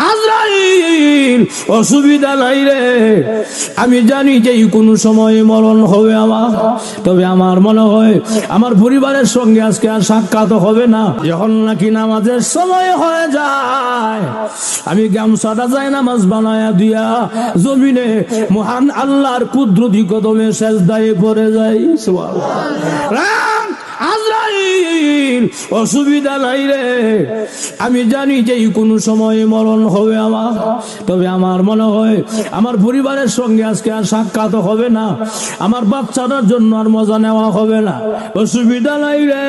আজরাইল অসুবিধা নাই রে, আমি জানি যে কোনো সময় মরণ হবে আমার, তবে আমার মনে হয় আমার পরিবারের সঙ্গে আজকে আর সাক্ষাৎ হবে না। যখন নাকি নামাজের সময় হয়ে যায়, আমি গামছাটা যাই নামাজ বানায়া দিয়া জমিনে মহান আল্লাহর কুদরতি কদমে সেজদায় পড়ে যাই। আজরাইল অসুবিধা নাই রে, আমি জানি যে কোনো সময় মরণ হবে আমার, তবে আমার মনে হয় আমার পরিবারের সঙ্গে আজকে আর সাক্ষাৎ হবে না, আমার বাচ্চাটার জন্য আর মজা নেওয়া হবে না। অসুবিধা নাই রে,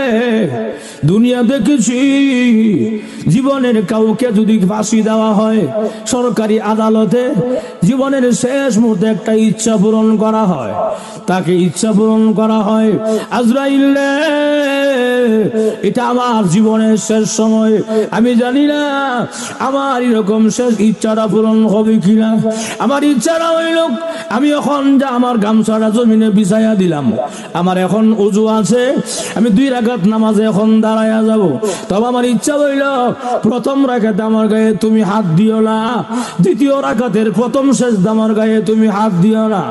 দুনিয়া দেখেছি জীবনের কাউকে যদি ফাঁসি দেওয়া হয় সরকারি আদালতে, জীবনের শেষ মুহূর্তে একটা ইচ্ছা পূরণ করা হয়, তাকে ইচ্ছা পূরণ করা হয়। আজরাইল এটা আমার জীবনের শেষ সময়, আমি জানি না আমার এরকম শেষ ইচ্ছাটা পূরণ হবে কিনা। আমার ইচ্ছাটা হইল আমি এখন যা আমার গামছাটা জমিনে বিছাইয়া দিলাম, আমার এখন ওযু আছে, আমি 2 রাকাত নামাজে এখন দাঁড়াইয়া যাব। তবে আমার ইচ্ছা হইল প্রথম রাকাতে আমার গায়ে তুমি হাত দিও না, দ্বিতীয় রাকাতের প্রথম সেজদা আমার গায়ে তুমি হাত দিও না।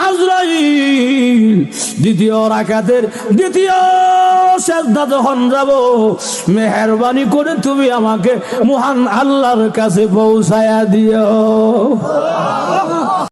আজরাইল দ্বিতীয় রাকাতের দ্বিতীয় সেজদা যখন যাব, মেহেরবানি করে তুমি আমাকে মহান আল্লাহর কাছে পৌঁছায়া দিও।